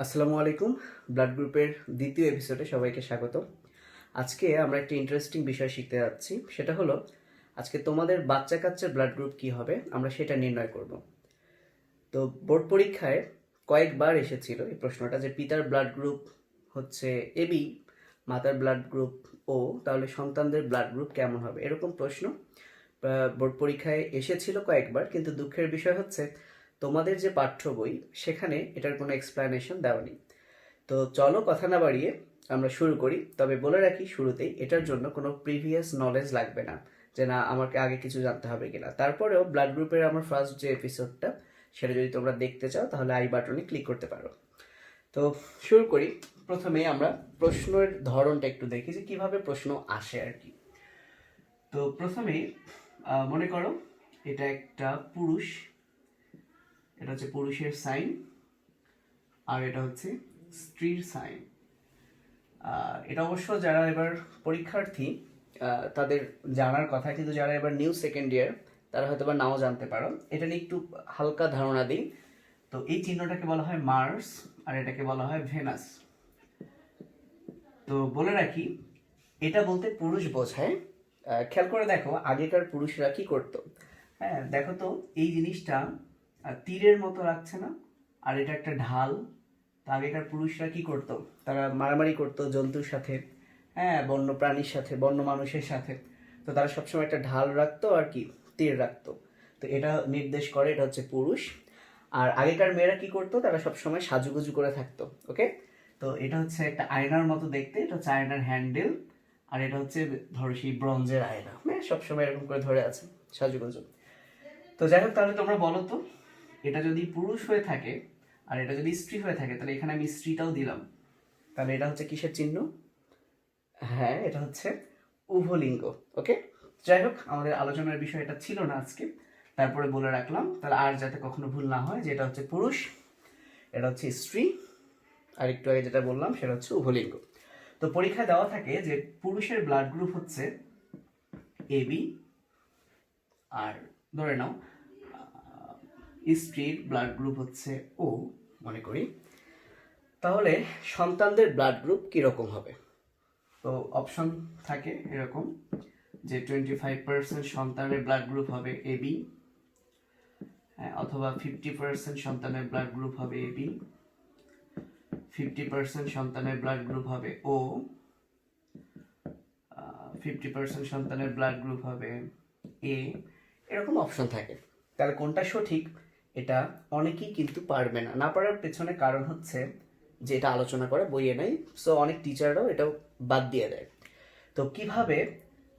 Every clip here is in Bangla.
আসসালামু আলাইকুম। ব্লাড গ্রুপের দ্বিতীয় এপিসোডে সবাইকে স্বাগত। আজকে আমরা একটা ইন্টারেস্টিং বিষয় শিখতে যাচ্ছি, সেটা হলো আজকে তোমাদের বাচ্চা কাচ্চার ব্লাড গ্রুপ কী হবে আমরা সেটা নির্ণয় করব। তো বোর্ড পরীক্ষায় কয়েকবার এসেছিল এই প্রশ্নটা যে পিতার ব্লাড গ্রুপ হচ্ছে এবি, মাতার ব্লাড গ্রুপ ও, তাহলে সন্তানদের ব্লাড গ্রুপ কেমন হবে, এরকম প্রশ্ন বোর্ড পরীক্ষায় এসেছিল কয়েকবার। কিন্তু দুঃখের বিষয় হচ্ছে তোমাদের যে পাঠ্য বই সেখানে এটার কোনো এক্সপ্লানেশন দেওয়া নেই। তো চলো কথা না বাড়িয়ে আমরা শুরু করি। তবে বলে রাখি শুরুতেই, এটার জন্য কোনো প্রিভিয়াস নলেজ লাগবে না, যে না আমাকে আগে কিছু জানতে হবে কিনা। তারপরেও ব্লাড গ্রুপের আমার ফার্স্ট যে এপিসোডটা সেটা যদি তোমরা দেখতে চাও তাহলে আই বাটনে ক্লিক করতে পারো। তো শুরু করি। প্রথমে আমরা প্রশ্নের ধরনটা একটু দেখি যে কিভাবে প্রশ্ন আসে আর কি। তো প্রথমেই মনে করো এটা একটা পুরুষ, এটা হচ্ছে পুরুষের সাইন, আর এটা হচ্ছে স্ত্রীর সাইন। এটা অবশ্য যারা এবার পরীক্ষার্থী তাদের জানার কথা, কিন্তু যারা এবার নিউ সেকেন্ড ইয়ার তারা হয়তো বা নাও জানতে পারো। এটা নিয়ে একটু হালকা ধারণা দিই। তো এই চিহ্নটাকে বলা হয় মার্স আর এটাকে বলা হয় ভেনাস। তো বলে রাখি এটা বলতে পুরুষ বোঝায়। খেয়াল করে দেখো আগেকার পুরুষরা কি করতো। হ্যাঁ দেখো তো, এই জিনিসটা তীরের মতো লাগছে না, আর এটা একটা ঢাল। তো আগেকার পুরুষরা কি করতো, তারা মারামারি করতো জন্তুর সাথে, হ্যাঁ বন্য প্রাণীর সাথে, বন্য মানুষের সাথে। তো তারা সবসময় একটা ঢাল রাখতো আর কি তীর রাখতো। তো এটা নির্দেশ করে এটা হচ্ছে পুরুষ। আর আগেকার মেয়েরা কি করতো, তারা সবসময় সাজুগুজু করে থাকতো। ওকে, তো এটা হচ্ছে একটা আয়নার মতো দেখতে, এটা হচ্ছে আয়নার হ্যান্ডেল। আর এটা হচ্ছে ধরো সেই ব্রঞ্জের আয়না, হ্যাঁ সবসময় এরকম করে ধরে আছে সাজুগুজু। তো যাই হোক, তাহলে তোমরা বলো তো, এটা যদি পুরুষ হয়ে থাকে আর এটা যদি স্ত্রী হয়ে থাকে, তাহলে এখানে আমি স্ত্রীটাও দিলাম, তাহলে এটা হচ্ছে কিসের চিহ্ন? হ্যাঁ এটা হচ্ছে উভলিঙ্গ। ওকে, যাই হোক আমাদের আলোচনার বিষয় এটা ছিল না আজকে, তারপরে বলে রাখলাম তাহলে আর যাতে কখনো ভুল না হয় যে এটা হচ্ছে পুরুষ, এটা হচ্ছে স্ত্রী, আর একটু আগে যেটা বললাম সেটা হচ্ছে উভলিঙ্গ। তো পরীক্ষায় দেওয়া থাকে যে পুরুষের ব্লাড গ্রুপ হচ্ছে এবি, আর ধরে নাও স্ত্রীর ব্লাড গ্রুপ হচ্ছে ও মনে করি, তাহলে সন্তানদের ব্লাড গ্রুপ কীরকম হবে? তো অপশন থাকে এরকম যে 25% সন্তানের ব্লাড গ্রুপ হবে এবি, অথবা 50% সন্তানের ব্লাড গ্রুপ হবে এবি, 50% সন্তানের ব্লাড গ্রুপ হবে ও, 50% সন্তানের ব্লাড গ্রুপ হবে এ, এরকম অপশন থাকে। তাহলে কোনটা সঠিক এটা অনেকেই কিন্তু পারবে না। না পারার পেছনে কারণ হচ্ছে যে এটা আলোচনা করে বইয়ে নাই, সো অনেক টিচাররাও এটাও বাদ দিয়ে দেয়। তো কিভাবে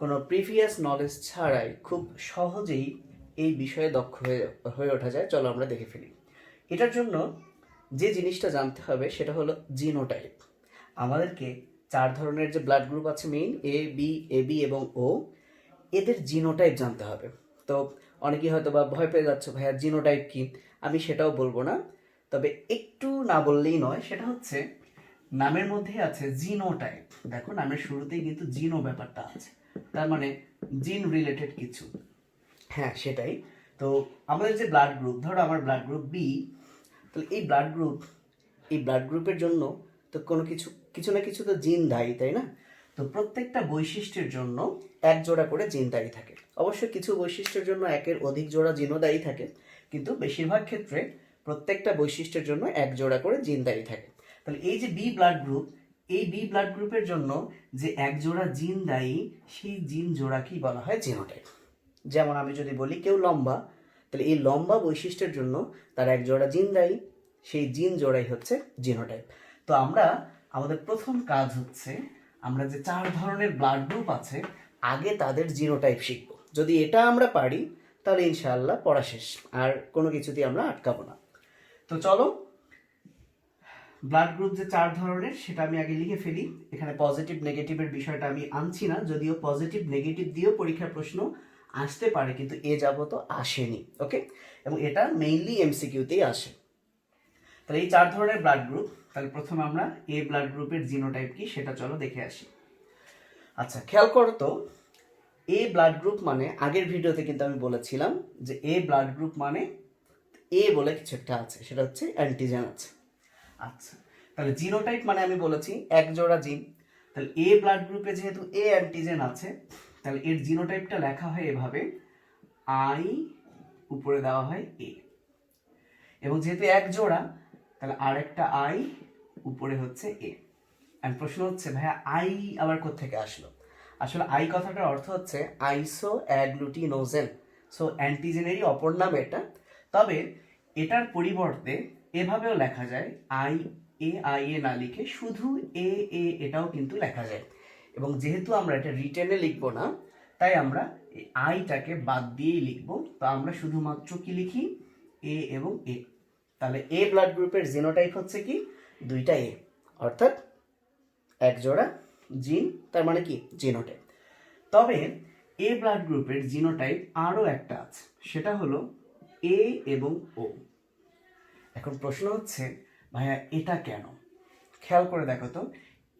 কোনো প্রিভিয়াস নলেজ ছাড়াই খুব সহজেই এই বিষয়ে দক্ষ হয়ে ওঠা যায়, চলো আমরা দেখে ফেলি। এটার জন্য যে জিনিসটা জানতে হবে সেটা হলো জিনোটাইপ। আমাদেরকে 4 ধরনের যে ব্লাড গ্রুপ আছে মেইন, এ বি এবং ও, এদের জিনোটাইপ জানতে হবে। তো অনেকেই হয়তো বা ভয় পেয়ে যাচ্ছে, ভাইয়া জিনোটাইপ কি? আমি সেটাও বলবো না, তবে একটু না বললেই নয়, সেটা হচ্ছে নামের মধ্যে আছে জিনোটাইপ। দেখো নামের শুরুতেই কিন্তু জিনো ব্যাপারটা আছে, তার মানে জিন রিলেটেড কিছু। হ্যাঁ সেটাই। তো আমাদের যে ব্লাড গ্রুপ, ধরো আমার ব্লাড গ্রুপ বি, তাহলে এই ব্লাড গ্রুপের জন্য তো কোনো কিছু কিছু না কিছু তো জিন দায়ী, তাই না? তো প্রত্যেকটা বৈশিষ্ট্যের জন্য এক জোড়া করে জিন দায়ী থাকে। অবশ্য কিছু বৈশিষ্ট্যের জন্য একের অধিক জোড়া জিনও দায়ী থাকে, কিন্তু বেশিরভাগ ক্ষেত্রে প্রত্যেকটা বৈশিষ্ট্যের জন্য এক জোড়া করে জিন দায়ী থাকে। তাহলে এই যে বি ব্লাড গ্রুপ, এই বি ব্লাড গ্রুপের জন্য যে এক জোড়া জিন দায়ী, সেই জিন জোড়াকেই বলা হয় জিনোটাইপ। যেমন আমি যদি বলি কেউ লম্বা, তাহলে এই লম্বা বৈশিষ্ট্যের জন্য তার এক জোড়া জিন দায়ী, সেই জিন জোড়াই হচ্ছে জিনোটাইপ। তো আমরা আমাদের প্রথম কাজ হচ্ছে আমরা যে 4 ধরনের ব্লাড গ্রুপ আছে আগে তাদের জিনোটাইপ শিখবো। যদি এটা আমরা পারি তাহলে ইনশাআল্লাহ পড়া শেষ, আর কোনো কিছুতেই আমরা আটকাবো না। তো চলো, ব্লাড গ্রুপ যে 4 ধরনের সেটা আমি আগে লিখে ফেলি। এখানে পজিটিভ নেগেটিভের বিষয়টা আমি আনছি না, যদিও পজিটিভ নেগেটিভ দিয়েও পরীক্ষার প্রশ্ন আসতে পারে, কিন্তু এ যাবত আসেনি। ওকে, এবং এটা মেইনলি এমসিকিউতেই আসে। তাহলে এই 4 ধরনের ব্লাড গ্রুপ, তাহলে প্রথমে আমরা এ ব্লাড গ্রুপের জিনোটাইপ কি সেটা চলো দেখে আসি। আচ্ছা খেয়াল করো তো, এ ব্লাড গ্রুপ মানে আগের ভিডিওতে কিন্তু আমি বলেছিলাম যে এ ব্লাড গ্রুপ মানে এ বলে কিছু একটা আছে, সেটা হচ্ছে অ্যান্টিজেন আছে। আচ্ছা, তাহলে জিনোটাইপ মানে আমি বলেছি এক জোড়া জিন। তাহলে এ ব্লাড গ্রুপে যেহেতু এ অ্যান্টিজেন আছে, তাহলে এর জিনোটাইপটা লেখা হয় এভাবে, আই উপরে দেওয়া হয় এ, এবং যেহেতু এক জোড়া তাহলে আরেকটা আই উপরে হচ্ছে এ। আর প্রশ্ন হচ্ছে ভাইয়া আই আবার কোত্থেকে আসলো? আসলে আই কথাটার অর্থ হচ্ছে আইসো অ্যাগ্লুটিনোজেন, সো অ্যান্টিজেনেরই অপর নাম এটা। তবে এটার পরিবর্তে এভাবেও লেখা যায়, আই এ না লিখে শুধু এ এ এটাও কিন্তু লেখা যায়। এবং যেহেতু আমরা এটা রিটেনে লিখবো না, তাই আমরা এই আইটাকে বাদ দিয়েই লিখবো। তো আমরা শুধুমাত্র কি লিখি, এ এবং এ। তাহলে এ ব্লাড গ্রুপের জিনোটাইপ হচ্ছে কি, দুইটা এ, অর্থাৎ এক জোড়া জিন, তার মানে কি জিনোটাইপ। তবে এ ব্লাড গ্রুপের জিনোটাইপ আরও একটা আছে, সেটা হলো এ এবং ও। এখন প্রশ্ন হচ্ছে ভাইয়া এটা কেন? খেয়াল করে দেখো তো,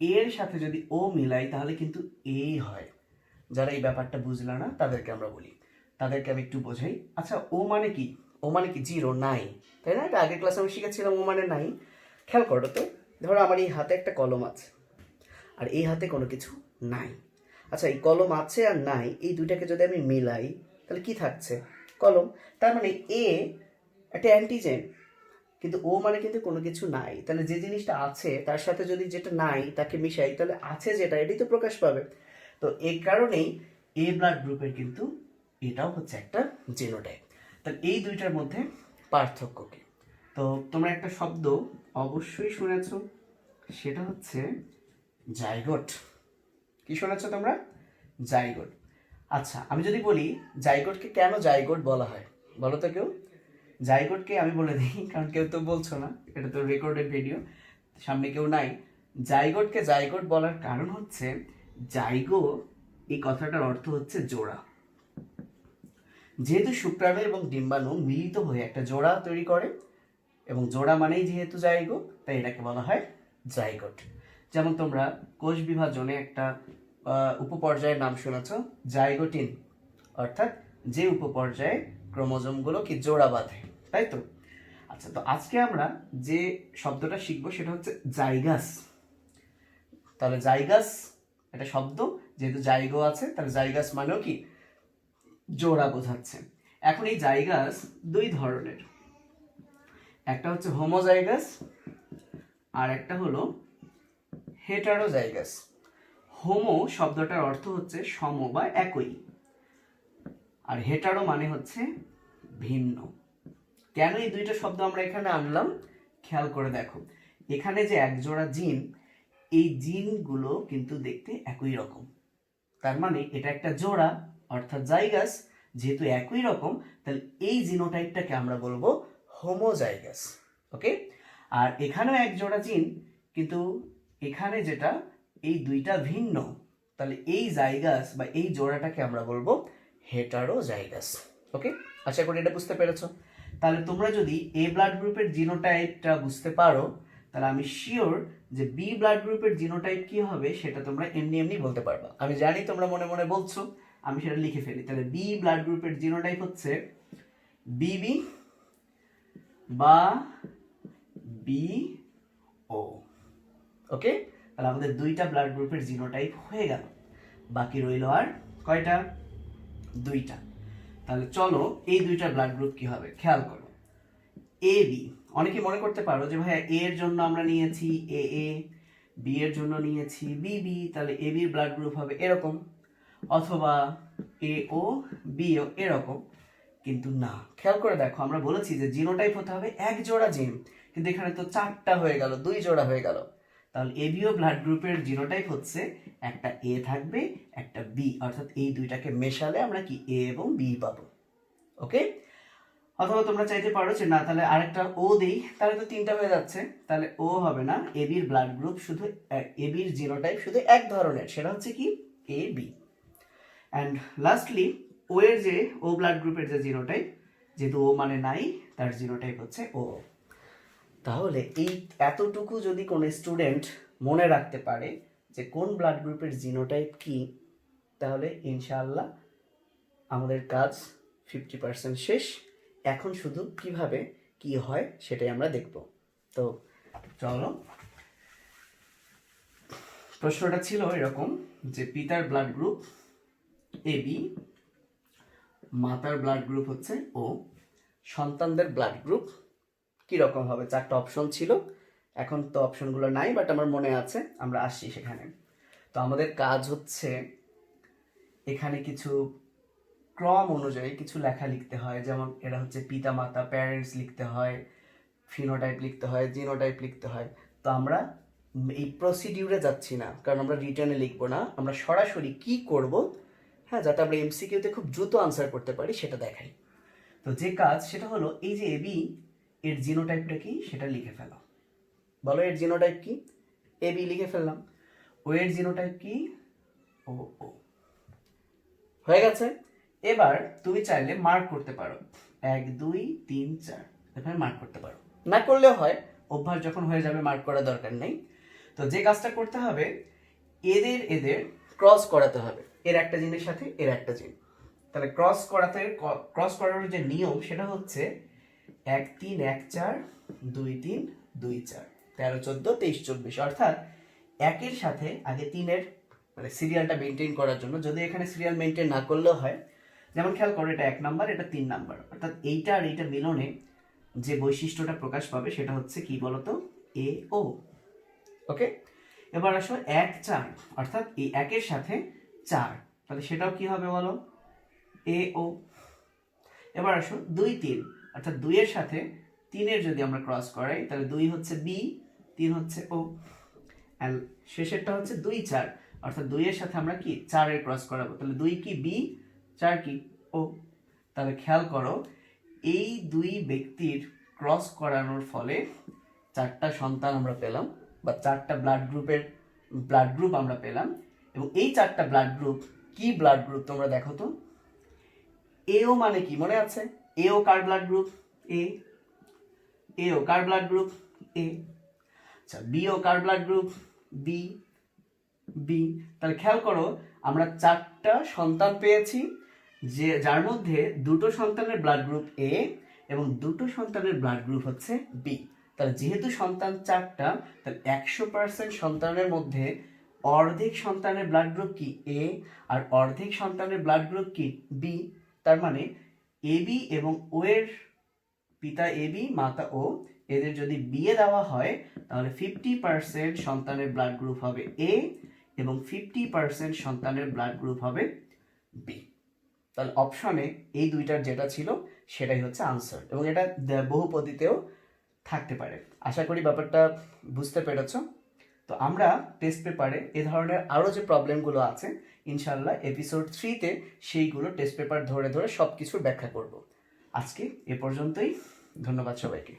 এর সাথে যদি ও মিলাই তাহলে কিন্তু এ হয়। যারা এই ব্যাপারটা বুঝলো না তাদেরকে আমরা বলি, তাদেরকে আমি একটু বোঝাই। আচ্ছা, ও মানে কি? ও মানে কি জিরো, নাই, তাই না? এটা আগের ক্লাসে আমি শিখেছিলাম ও মানে নাই। খেয়াল করো তো, ধরো আমার এই হাতে একটা কলম আছে আর এই হাতে কোনো কিছু নাই। আচ্ছা, এই কলম আছে আর নাই এই দুইটাকে যদি আমি মিলাই তাহলে কি থাকছে? কলম। তার মানে এ একটা অ্যান্টিজেন, কিন্তু ও মানে কিন্তু কোনো কিছু নাই। তাহলে যে জিনিসটা আছে তার সাথে যদি যেটা নাই তাকে মিশাই তাহলে আছে যেটা, এটাই তো প্রকাশ পাবে। তো এই কারণেই এ ব্লাড গ্রুপের কিন্তু এটাও হচ্ছে একটা জিনোটাইপ। তাহলে এই দুইটার মধ্যে পার্থক্য কি? তো তোমরা একটা শব্দ অবশ্যই শুনেছো, সেটা হচ্ছে জাইগোট। কি শুনেছো তোমরা? জাইগোট। আচ্ছা, আমি যদি বলি জাইগোটকে কেন জাইগোট বলা হয়, বলো তো কেউ? জাইগোটকে আমি বলে দিই, কারণ কেউ তো বলছো না, এটা তো রেকর্ডেড ভিডিও, সামনে কেউ নাই। জাইগোটকে জাইগোট বলার কারণ হচ্ছে, জাইগো এই কথাটার অর্থ হচ্ছে জোড়া। যেহেতু শুক্রাণু এবং ডিম্বাণু মিলিত হয়ে একটা জোড়া তৈরি করে, এবং জোড়া মানেই যেহেতু জাইগো, তাই এটাকে বলা হয় জাইগোট। যেমন তোমরা কোষ বিভাজনে একটা উপপর্যায়ের নাম শুনেছ, জাইগোটিন, অর্থাৎ যে উপপর্যায়ে ক্রোমোজোমগুলো কি জোড়া বাঁধে, তাই তো? আচ্ছা, তো আজকে আমরা যে শব্দটা শিখবো সেটা হচ্ছে জাইগাস। তাহলে জাইগাস একটা শব্দ, যেহেতু জাইগো আছে তাহলে জাইগাস মানেও কি জোড়া বোঝাচ্ছে। এখন এই জাইগাস দুই ধরনের, একটা হচ্ছে হোমোজাইগাস আর একটা হলো হেটারোজাইগাস। হোমো শব্দটার অর্থ হচ্ছে সম বা একই, আর হেটারো মানে হচ্ছে ভিন্ন। কেন এই দুইটা শব্দ আমরা এখানে আনলাম খেয়াল করে দেখো, এখানে যে একজোড়া জিন, এই জিনগুলো কিন্তু দেখতে একই রকম, তার মানে এটা একটা জোড়া অর্থাৎ জাইগাস। যেহেতু একই রকম তাহলে এই জিনোটাইপটাকে আমরা বলবো হোমোজাইগাস। ওকে, আর এখানেও এক জোড়া জিন, কিন্তু এখানে যেটা এই দুইটা ভিন্ন, তাহলে এই জাইগাস বা এই জোড়াটাকে আমরা বলবো হেটারোজাইগাস। ওকে, আশা করি এটা বুঝতে পেরেছো। তাহলে তোমরা যদি এ ব্লাড গ্রুপের জিনোটাইপটা বুঝতে পারো, তাহলে আমি শিওর যে বি ব্লাড গ্রুপের জিনোটাইপ কি হবে সেটা তোমরা এমনি এমনি বলতে পারবা। আমি জানি তোমরা মনে মনে বলছো, আমি সেটা লিখে ফেলি। তাহলে বি ব্লাড গ্রুপের জিনোটাইপ হচ্ছে বিবি বা বি ও। ওকে, তাহলে আমাদের দুইটা ব্লাড গ্রুপের জিনোটাইপ হয়ে গেল, বাকি রইল আর কয়টা? দুইটা। তাহলে চলো এই দুইটা ব্লাড গ্রুপ কি হবে খেয়াল করো। এ বি, অনেকে মনে করতে পারো যে ভাইয়া এ এর জন্য আমরা নিয়েছি এ এ, বি এর জন্য নিয়েছি বি বি, তাহলে এ বির ব্লাড গ্রুপ হবে এরকম, অথবা এ ও বি ও এরকম। কিন্তু না, খেয়াল করে দেখো, আমরা বলেছি যে জিনোটাইপ হতে হবে এক জোড়া জিন, কিন্তু এখানে তো চারটা হয়ে গেল, দুই জোড়া হয়ে গেল। তাহলে এবিও ব্লাড গ্রুপের জিনোটাইপ হচ্ছে একটা এ থাকবে একটা বি, অর্থাৎ এই দুইটাকে মেশালে আমরা কি এ এবং বি পাবো। ওকে, অথবা তোমরা চাইতে পারো যে না তাহলে আরেকটা ও দেই, তাহলে তো তিনটা হয়ে যাচ্ছে, তাহলে ও হবে না, এবির ব্লাড গ্রুপ শুধু, এবির জিনোটাইপ শুধু এক ধরনের, সেটা হচ্ছে কি এ বি। অ্যান্ড লাস্টলি ও এর যে ও ব্লাড গ্রুপের যে জিনোটাইপ, যেহেতু ও মানে নাই, তার জিনোটাইপ হচ্ছে ও। তাহলে এই এতটুকু যদি কোনো স্টুডেন্ট মনে রাখতে পারে যে কোন ব্লাড গ্রুপের জিনোটাইপ কি, তাহলে ইনশাআল্লাহ আমাদের কাজ 50% শেষ। এখন শুধু কিভাবে কি হয় সেটাই আমরা দেখব। তো চলো প্রশ্নটা ছিল এরকম যে পিতার ব্লাড গ্রুপ AB, মাতার ব্লাড গ্রুপ হচ্ছে O, সন্তানদের ব্লাড গ্রুপ কীরকম হবে। 4টা অপশন ছিল, এখন তো অপশনগুলো নাই, বাট আমার মনে আছে, আমরা আসছি সেখানে। তো আমাদের কাজ হচ্ছে এখানে কিছু ক্রম অনুযায়ী কিছু লেখা লিখতে হয়, যেমন এরা হচ্ছে পিতা মাতা, প্যারেন্টস লিখতে হয়, ফিনোটাইপ লিখতে হয়, জিনোটাইপ লিখতে হয়। তো আমরা এই প্রসিডিউরে যাচ্ছি না, কারণ আমরা রিটার্নে লিখবো না, আমরা সরাসরি কি করব, হ্যাঁ, যাতে আমরা এমসিকিউতে খুব দ্রুত আনসার করতে পারি সেটা দেখাই। তো যে কাজ সেটা হলো এই যে এবি, এর জিনোটাইপটা কি সেটা লিখে ফেলো। বলো এর জিনোটাইপ কি? এবি লিখে ফেললাম। ও এর জিনোটাইপ কি? ও ও। হয়ে গেছে। এবার তুমি চাইলে মার্ক করতে পারো, 1 2 3 4 এখানে মার্ক করতে পারো, না করলেও হয়, অভ্যাস যখন হয়ে যাবে মার্ক করার দরকার নেই। তো যে কাজটা করতে হবে, এদের ক্রস করাতে হবে, এর একটা জিনের সাথে এর একটা জিন। তাহলে ক্রস করানোর যে নিয়ম সেটা হচ্ছে 1 3 1 4 2 3 2 4 13 14 23 24, অর্থাৎ 1-এর সাথে আগে 3-এর মানে সিরিয়ালটা মেনটেন করার জন্য, যদি এখানে সিরিয়াল মেনটেন না করলেও হয়, যেমন খেয়াল করো এটা 1 নাম্বার, এটা 3 নাম্বার, অর্থাৎ এইটা আর এইটা মিলনে যে বৈশিষ্ট্যটা প্রকাশ পাবে সেটা হচ্ছে কি বলতো? এ ও। ওকে, এবার আসো 1 4, অর্থাৎ এই 1-এর সাথে 4, তাহলে সেটাও কি হবে বলো? এ ও। এবার আসো 2 3, অর্থাৎ 2-এর সাথে 3-এর যদি আমরা ক্রস করাই তাহলে 2 হচ্ছে বি, 3 হচ্ছে ও। আর শেষেরটা হচ্ছে 2 4, অর্থাৎ 2-এর সাথে আমরা কি 4-এর ক্রস করাবো, তাহলে 2 কি বি, 4 কি ও। তাহলে খেয়াল করো এই দুই ব্যক্তির ক্রস করানোর ফলে 4টা সন্তান আমরা পেলাম, বা 4টা ব্লাড গ্রুপ আমরা পেলাম। এবং এই 4টা ব্লাড গ্রুপ কি ব্লাড গ্রুপ তোমরা দেখো তো? এও মানে কি মনে আছে? এও কার ব্লাড গ্রুপ? এ। এও কার ব্লাড গ্রুপ? এ। আচ্ছা, বিও কার ব্লাড গ্রুপ? বি। বি। তাহলে খেয়াল করো আমরা 4টা সন্তান পেয়েছি, যার মধ্যে 2টো সন্তানের ব্লাড গ্রুপ এ এবং 2টো সন্তানের ব্লাড গ্রুপ হচ্ছে বি। তাহলে যেহেতু সন্তান 4টা, তাহলে 100% সন্তানের মধ্যে অর্ধেক সন্তানের ব্লাড গ্রুপ কি? এ, আর অর্ধেক সন্তানের ব্লাড গ্রুপ কি? বি। তার মানে এবি এবং ও এর পিতা এবি, মাতা ও, এদের যদি বিয়ে দেওয়া হয় তাহলে 50% সন্তানের ব্লাড গ্রুপ হবে এ এবং 50% সন্তানের ব্লাড গ্রুপ হবে বি। তাহলে অপশনে এই দুইটার যেটা ছিল সেটাই হচ্ছে আনসার, এবং এটা বহুপদীতেও থাকতে পারে। আশা করি ব্যাপারটা বুঝতে পেরেছ। তো আমরা টেস্ট পেপারে এ ধরনের আরও যে প্রবলেমগুলো আছে ইনশাল্লাহ এপিসোড 3-তে সেইগুলো টেস্ট পেপার ধরে ধরে সব কিছুর ব্যাখ্যা করব। আজকে এ পর্যন্তই, ধন্যবাদ সবাইকে।